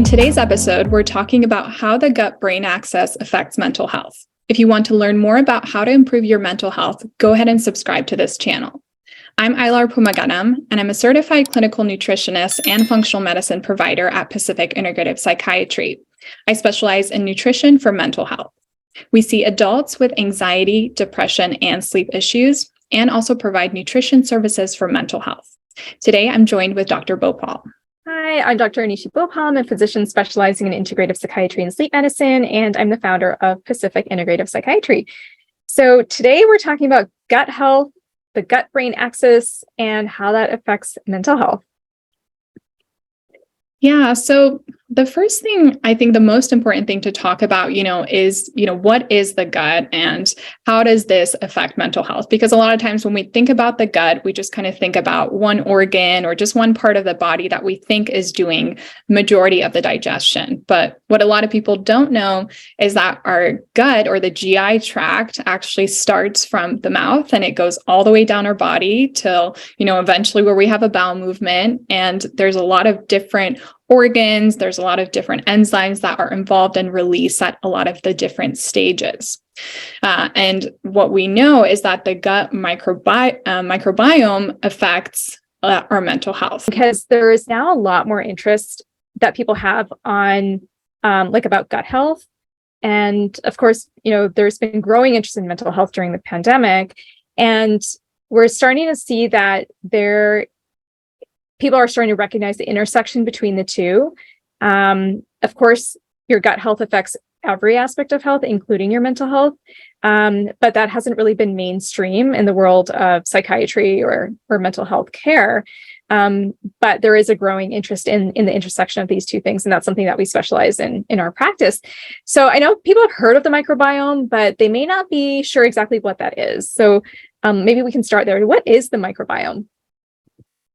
today's episode, we're talking about how the gut-brain axis affects mental health. If you want to learn more about how to improve your mental health, go ahead and subscribe to this channel. I'm Ailar Poormoghaddam, and I'm a certified clinical nutritionist and functional medicine provider at Pacific Integrative Psychiatry. I specialize in nutrition for mental health. We see adults with anxiety, depression, and sleep issues, and also provide nutrition services for mental health. Today, I'm joined with Dr. Bhopal. Hi, I'm Dr. Nishi Bhopal. I'm a physician specializing in integrative psychiatry and sleep medicine, and I'm the founder of Pacific Integrative Psychiatry. So today we're talking about gut health, the gut-brain axis, and how that affects mental health. Yeah, so the first thing, I think the most important thing to talk about, is, what is the gut and how does this affect mental health? Because a lot of times when we think about the gut, we just kind of think about one organ or just one part of the body that we think is doing majority of the digestion. But what a lot of people don't know is that our gut or the GI tract actually starts from the mouth and it goes all the way down our body till, eventually where we have a bowel movement. And there's a lot of different organs, there's a lot of different enzymes that are involved in release at a lot of the different stages. And what we know is that the gut microbiome affects our mental health. Because there is now a lot more interest that people have on about gut health. And of course, there's been growing interest in mental health during the pandemic. And we're starting to see that people are starting to recognize the intersection between the two. Of course, your gut health affects every aspect of health, including your mental health. But that hasn't really been mainstream in the world of psychiatry or mental health care. But there is a growing interest in the intersection of these two things. And that's something that we specialize in our practice. So I know people have heard of the microbiome, but they may not be sure exactly what that is. So maybe we can start there. What is the microbiome?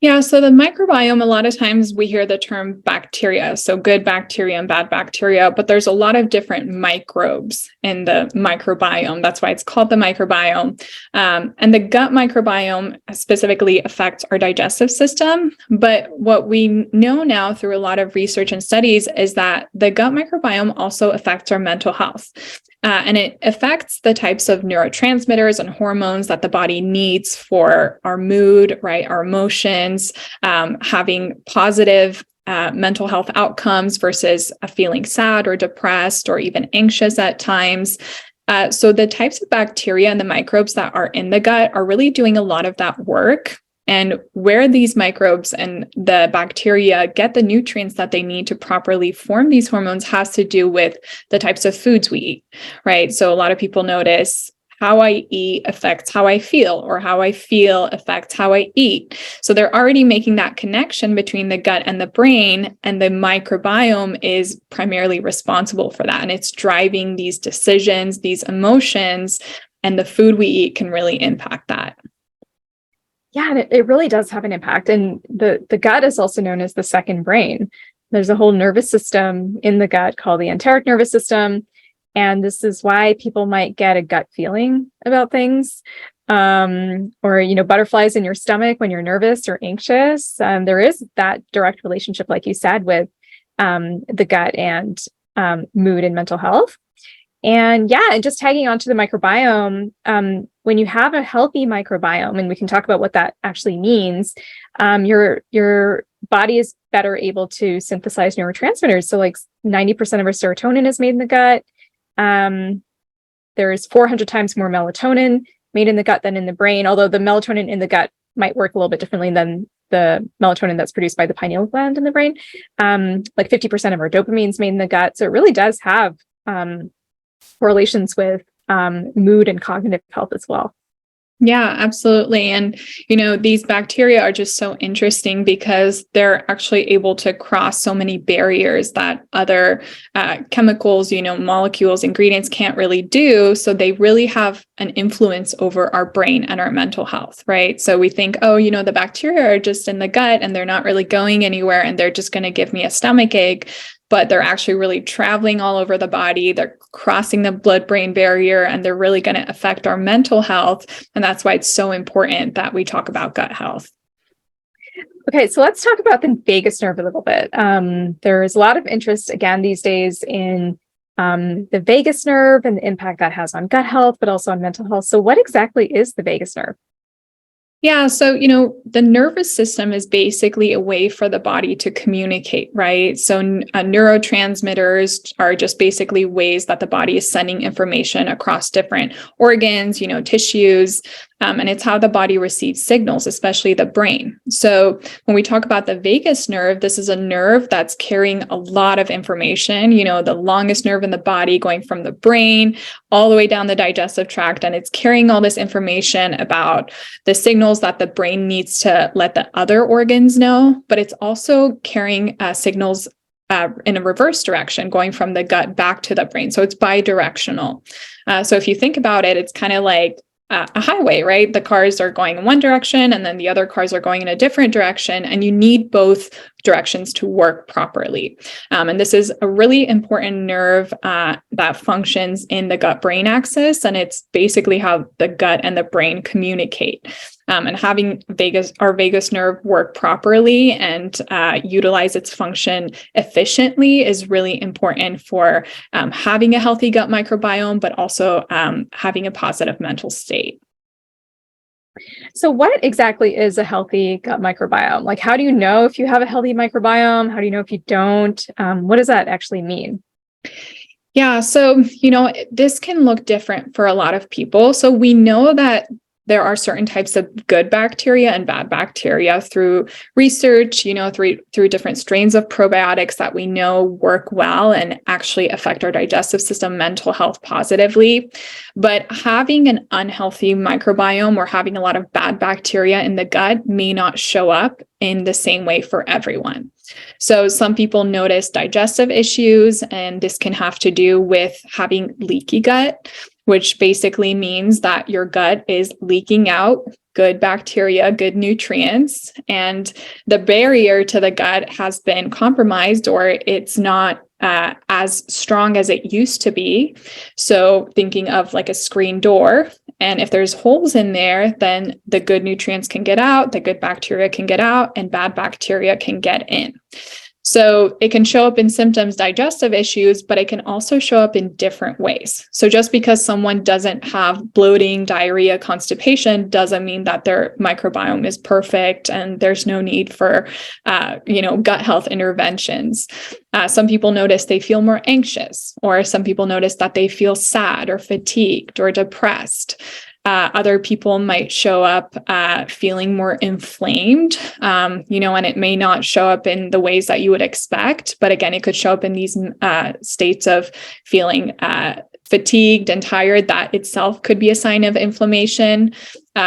Yeah, so the microbiome, a lot of times we hear the term bacteria, so good bacteria and bad bacteria, but there's a lot of different microbes in the microbiome. That's why it's called the microbiome. And the gut microbiome specifically affects our digestive system. But what we know now through a lot of research and studies is that the gut microbiome also affects our mental health. And it affects the types of neurotransmitters and hormones that the body needs for our mood, right? Our emotions, having positive mental health outcomes versus feeling sad or depressed or even anxious at times. So the types of bacteria and the microbes that are in the gut are really doing a lot of that work. And where these microbes and the bacteria get the nutrients that they need to properly form these hormones has to do with the types of foods we eat, right? So a lot of people notice how I eat affects how I feel, or how I feel affects how I eat. So they're already making that connection between the gut and the brain, and the microbiome is primarily responsible for that. And it's driving these decisions, these emotions, and the food we eat can really impact that. Yeah, it really does have an impact. And the gut is also known as the second brain. There's a whole nervous system in the gut called the enteric nervous system. And this is why people might get a gut feeling about things, or, butterflies in your stomach when you're nervous or anxious. There is that direct relationship, like you said, with the gut and mood and mental health. And just tagging on to the microbiome, when you have a healthy microbiome, and we can talk about what that actually means, your body is better able to synthesize neurotransmitters. So like 90% of our serotonin is made in the gut. There's 400 times more melatonin made in the gut than in the brain, although the melatonin in the gut might work a little bit differently than the melatonin that's produced by the pineal gland in the brain. Like 50% of our dopamine is made in the gut. So it really does have correlations with mood and cognitive health as well. Yeah, absolutely. And, these bacteria are just so interesting because they're actually able to cross so many barriers that other chemicals, molecules, ingredients can't really do. So they really have an influence over our brain and our mental health, right? So we think, the bacteria are just in the gut and they're not really going anywhere and they're just going to give me a stomach ache. But they're actually really traveling all over the body. They're crossing the blood-brain barrier, and they're really going to affect our mental health. And that's why it's so important that we talk about gut health. Okay, so let's talk about the vagus nerve a little bit. There's a lot of interest, again, these days in the vagus nerve and the impact that has on gut health, but also on mental health. So what exactly is the vagus nerve? Yeah. So, the nervous system is basically a way for the body to communicate, right? So, neurotransmitters are just basically ways that the body is sending information across different organs, tissues. And it's how the body receives signals, especially the brain. So when we talk about the vagus nerve, this is a nerve that's carrying a lot of information, the longest nerve in the body going from the brain all the way down the digestive tract. And it's carrying all this information about the signals that the brain needs to let the other organs know, but it's also carrying signals in a reverse direction, going from the gut back to the brain. So it's bidirectional. So if you think about it, it's kind of like a highway, right? The cars are going in one direction and then the other cars are going in a different direction, and you need both directions to work properly. And this is a really important nerve that functions in the gut-brain axis, and it's basically how the gut and the brain communicate. And having our vagus nerve work properly and utilize its function efficiently is really important for having a healthy gut microbiome, but also having a positive mental state. So what exactly is a healthy gut microbiome? Like, how do you know if you have a healthy microbiome? How do you know if you don't? What does that actually mean? Yeah, so, this can look different for a lot of people. So we know that there are certain types of good bacteria and bad bacteria through research, through different strains of probiotics that we know work well and actually affect our digestive system, mental health positively. But having an unhealthy microbiome or having a lot of bad bacteria in the gut may not show up in the same way for everyone. So some people notice digestive issues, and this can have to do with having leaky gut, which basically means that your gut is leaking out good bacteria, good nutrients, and the barrier to the gut has been compromised, or it's not as strong as it used to be. So thinking of like a screen door, and if there's holes in there, then the good nutrients can get out, the good bacteria can get out, and bad bacteria can get in. So it can show up in symptoms, digestive issues, but it can also show up in different ways. So just because someone doesn't have bloating, diarrhea, constipation doesn't mean that their microbiome is perfect and there's no need for, gut health interventions. Some people notice they feel more anxious, or some people notice that they feel sad or fatigued or depressed. Other people might show up feeling more inflamed, and it may not show up in the ways that you would expect. But again, it could show up in these states of feeling fatigued and tired. That itself could be a sign of inflammation.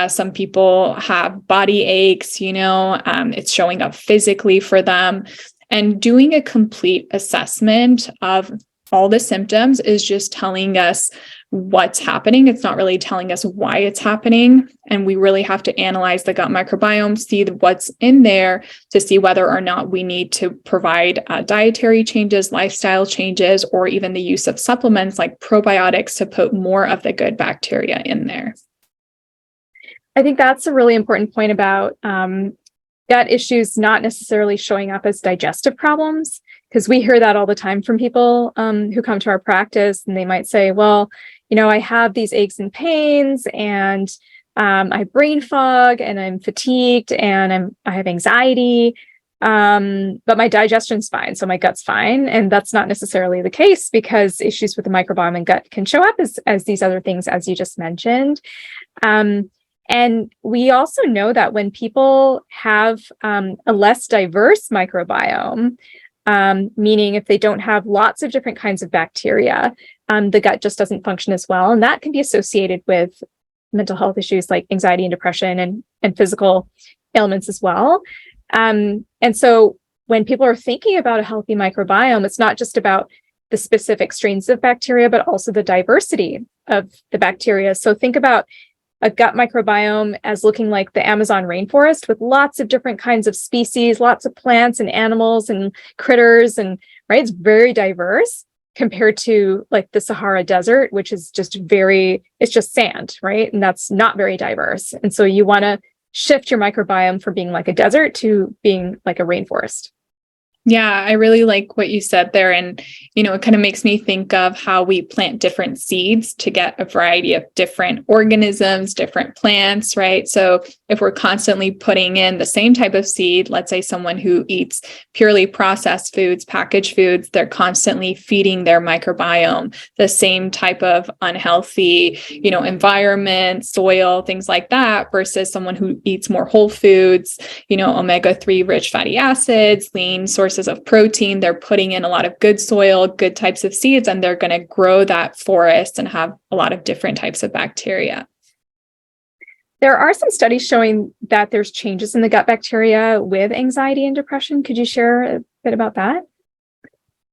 Some people have body aches, it's showing up physically for them. And doing a complete assessment of all the symptoms is just telling us what's happening. It's not really telling us why it's happening. And we really have to analyze the gut microbiome, see what's in there to see whether or not we need to provide dietary changes, lifestyle changes, or even the use of supplements like probiotics to put more of the good bacteria in there. I think that's a really important point about gut issues not necessarily showing up as digestive problems, because we hear that all the time from people who come to our practice, and they might say, well, I have these aches and pains, and I have brain fog, and I'm fatigued, and I have anxiety, but my digestion's fine, so my gut's fine. And that's not necessarily the case, because issues with the microbiome and gut can show up as these other things, as you just mentioned. And we also know that when people have a less diverse microbiome, meaning if they don't have lots of different kinds of bacteria, the gut just doesn't function as well. And that can be associated with mental health issues like anxiety and depression and physical ailments as well. And so when people are thinking about a healthy microbiome, it's not just about the specific strains of bacteria, but also the diversity of the bacteria. So think about a gut microbiome as looking like the Amazon rainforest with lots of different kinds of species, lots of plants and animals and critters, and right, it's very diverse compared to like the Sahara Desert, which is just it's just sand, right? And that's not very diverse. And so you want to shift your microbiome from being like a desert to being like a rainforest. Yeah, I really like what you said there. And, it kind of makes me think of how we plant different seeds to get a variety of different organisms, different plants, right? So if we're constantly putting in the same type of seed, let's say someone who eats purely processed foods, packaged foods, they're constantly feeding their microbiome the same type of unhealthy, environment, soil, things like that, versus someone who eats more whole foods, omega-3 rich fatty acids, lean sources of protein. They're putting in a lot of good soil, good types of seeds, and they're going to grow that forest and have a lot of different types of bacteria. There are some studies showing that there's changes in the gut bacteria with anxiety and depression. Could you share a bit about that?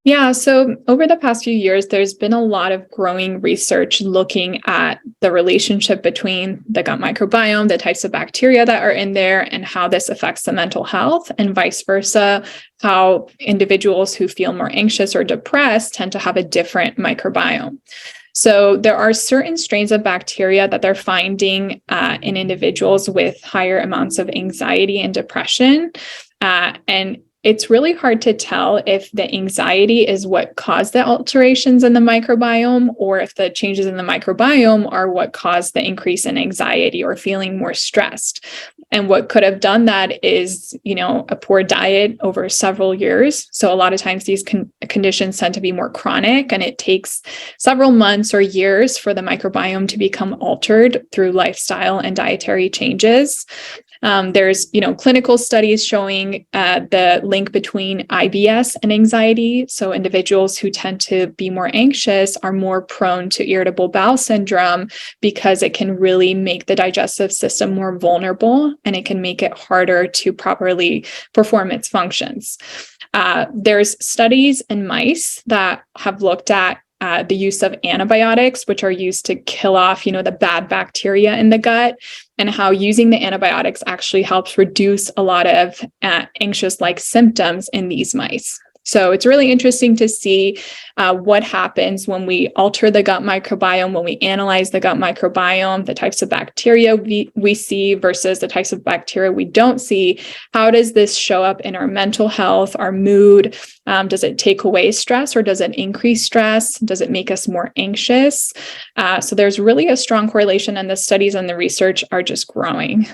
Yeah, so over the past few years, there's been a lot of growing research looking at the relationship between the gut microbiome, the types of bacteria that are in there, and how this affects the mental health, and vice versa, how individuals who feel more anxious or depressed tend to have a different microbiome. So there are certain strains of bacteria that they're finding in individuals with higher amounts of anxiety and depression. And it's really hard to tell if the anxiety is what caused the alterations in the microbiome, or if the changes in the microbiome are what caused the increase in anxiety or feeling more stressed. And what could have done that is, a poor diet over several years. So a lot of times these conditions tend to be more chronic, and it takes several months or years for the microbiome to become altered through lifestyle and dietary changes. There's, clinical studies showing the link between IBS and anxiety. So individuals who tend to be more anxious are more prone to irritable bowel syndrome, because it can really make the digestive system more vulnerable, and it can make it harder to properly perform its functions. There's studies in mice that have looked at the use of antibiotics, which are used to kill off, the bad bacteria in the gut, and how using the antibiotics actually helps reduce a lot of anxious-like symptoms in these mice. So it's really interesting to see what happens when we alter the gut microbiome, when we analyze the gut microbiome, the types of bacteria we see versus the types of bacteria we don't see. How does this show up in our mental health, our mood? Does it take away stress, or does it increase stress? Does it make us more anxious? So there's really a strong correlation, and the studies and the research are just growing.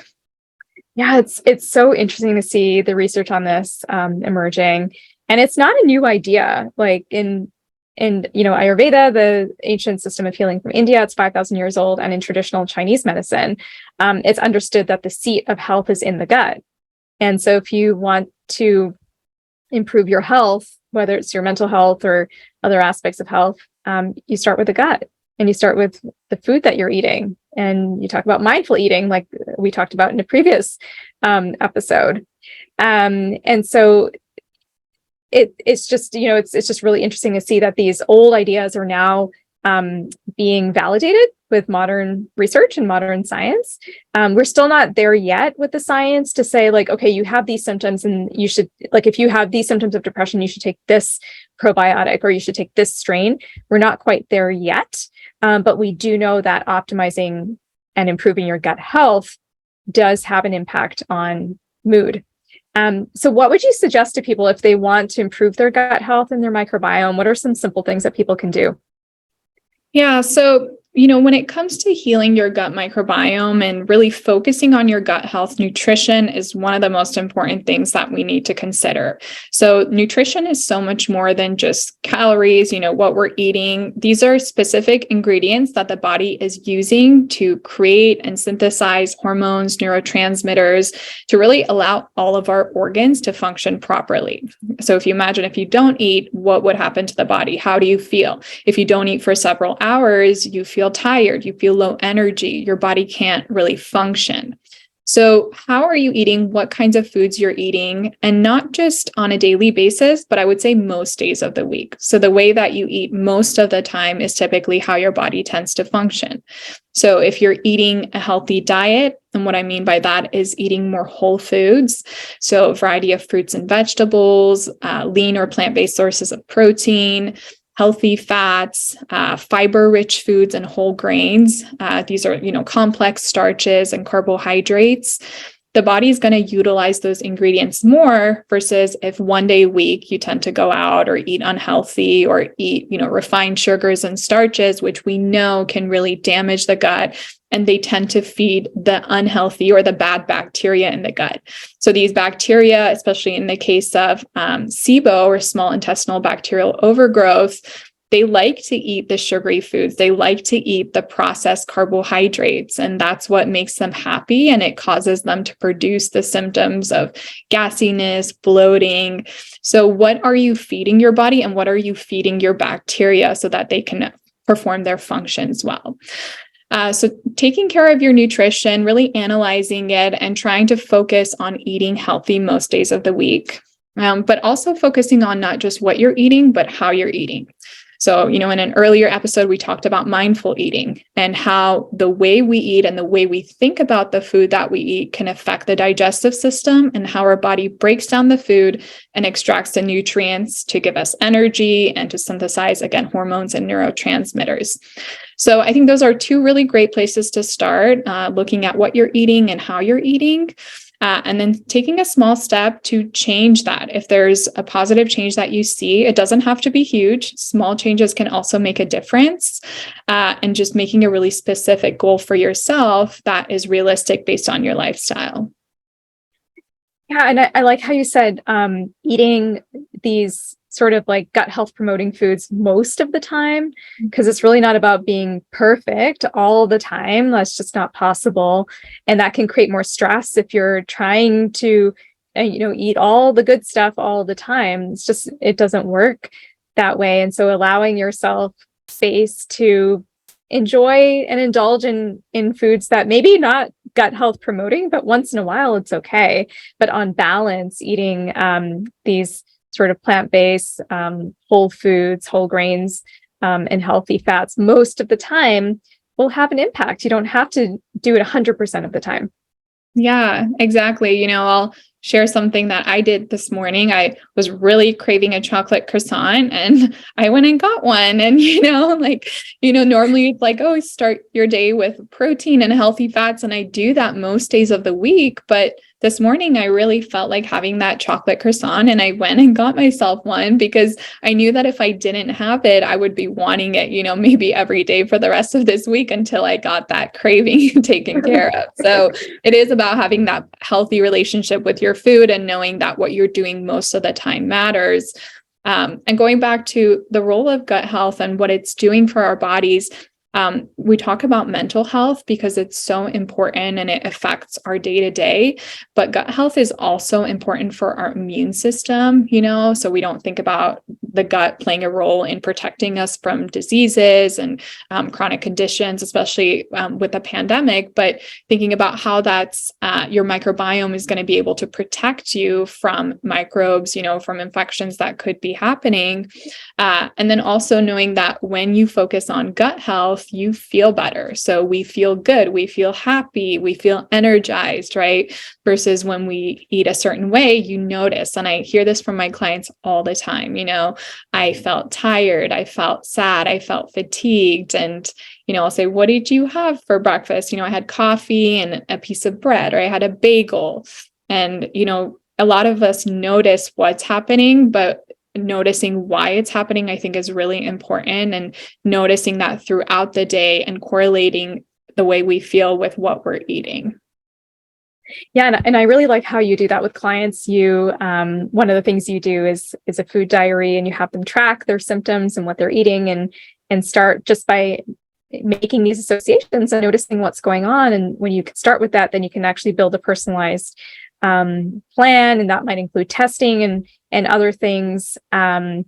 Yeah, it's so interesting to see the research on this emerging. And it's not a new idea. Like in Ayurveda, the ancient system of healing from India, it's 5,000 years old. And in traditional Chinese medicine, it's understood that the seat of health is in the gut. And so if you want to improve your health, whether it's your mental health or other aspects of health, you start with the gut, and you start with the food that you're eating. And you talk about mindful eating, like we talked about in a previous episode. And so it's just, it's just really interesting to see that these old ideas are now being validated with modern research and modern science. We're still not there yet with the science to say, like, okay, you have these symptoms, and you should, like, if you have these symptoms of depression, you should take this probiotic, or you should take this strain. We're not quite there yet. But we do know that optimizing and improving your gut health does have an impact on mood. So what would you suggest to people if they want to improve their gut health and their microbiome? What are some simple things that people can do? Yeah, so when it comes to healing your gut microbiome and really focusing on your gut health, nutrition is one of the most important things that we need to consider. So nutrition is so much more than just calories, what we're eating. These are specific ingredients that the body is using to create and synthesize hormones, neurotransmitters, to really allow all of our organs to function properly. So if you imagine, if you don't eat, what would happen to the body? How do you feel? If you don't eat for several hours, you feel tired, you feel low energy, your body can't really function. So how are you eating? What kinds of foods you're eating? And not just on a daily basis, but I would say most days of the week. So the way that you eat most of the time is typically how your body tends to function. So if you're eating a healthy diet, and what I mean by that is eating more whole foods, so a variety of fruits and vegetables, lean or plant-based sources of protein, healthy fats, fiber-rich foods and whole grains. These are, complex starches and carbohydrates. the body's going to utilize those ingredients more versus if one day a week you tend to go out or eat unhealthy or eat, refined sugars and starches, which we know can really damage the gut. And they tend to feed the unhealthy or the bad bacteria in the gut. So these bacteria, especially in the case of SIBO or small intestinal bacterial overgrowth, they like to eat the sugary foods. They like to eat the processed carbohydrates, and that's what makes them happy. And it causes them to produce the symptoms of gassiness, bloating. So what are you feeding your body and what are you feeding your bacteria so that they can perform their functions well? So taking care of your nutrition, really analyzing it and trying to focus on eating healthy most days of the week, but also focusing on not just what you're eating, but how you're eating. So, in an earlier episode, we talked about mindful eating and how the way we eat and the way we think about the food that we eat can affect the digestive system and how our body breaks down the food and extracts the nutrients to give us energy and to synthesize, again, hormones and neurotransmitters. So I think those are two really great places to start, looking at what you're eating and how you're eating. And then taking a small step to change that. If there's a positive change that you see, it doesn't have to be huge. Small changes can also make a difference. And just making a really specific goal for yourself that is realistic based on your lifestyle. Yeah. And I like how you said eating these sort of like gut health promoting foods most of the time, because it's really not about being perfect all the time. That's just not possible. And that can create more stress if you're trying to, eat all the good stuff all the time. It doesn't work that way. And so allowing yourself space to enjoy and indulge in foods that maybe not gut health promoting, but once in a while it's okay. But on balance, eating these sort of plant-based, whole foods, whole grains, and healthy fats most of the time will have an impact. You don't have to do it 100% of the time. Yeah, exactly. I'll share something that I did this morning. I was really craving a chocolate croissant and I went and got one. And, normally it's like, oh, start your day with protein and healthy fats. And I do that most days of the week. But this morning, I really felt like having that chocolate croissant and I went and got myself one because I knew that if I didn't have it, I would be wanting it, maybe every day for the rest of this week until I got that craving taken care of. So it is about having that healthy relationship with your food and knowing that what you're doing most of the time matters. And going back to the role of gut health and what it's doing for our bodies, we talk about mental health because it's so important and it affects our day-to-day, but gut health is also important for our immune system, so we don't think about the gut playing a role in protecting us from diseases and chronic conditions, especially with the pandemic, but thinking about how that's your microbiome is going to be able to protect you from microbes, from infections that could be happening. And then also knowing that when you focus on gut health, you feel better. So we feel good, we feel happy, we feel energized, right? Versus when we eat a certain way, you notice, and I hear this from my clients all the time, I felt tired, I felt sad, I felt fatigued. And, I'll say, what did you have for breakfast? I had coffee and a piece of bread, or I had a bagel. And, a lot of us notice what's happening, but noticing why it's happening, I think, is really important, and noticing that throughout the day and correlating the way we feel with what we're eating. Yeah. And I really like how you do that with clients. You, one of the things you do is a food diary, and you have them track their symptoms and what they're eating and start just by making these associations and noticing what's going on. And when you can start with that, then you can actually build a personalized plan. And that might include testing and other things to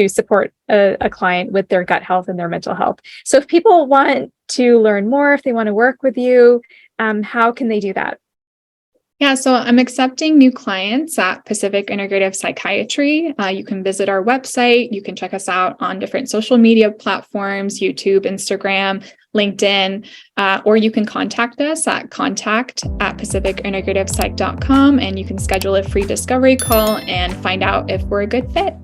support a client with their gut health and their mental health. So if people want to learn more, if they want to work with you, how can they do that? Yeah, so I'm accepting new clients at Pacific Integrative Psychiatry. You can visit our website. You can check us out on different social media platforms, YouTube, Instagram, LinkedIn, or you can contact us at contact@pacificintegrativepsych.com, and you can schedule a free discovery call and find out if we're a good fit.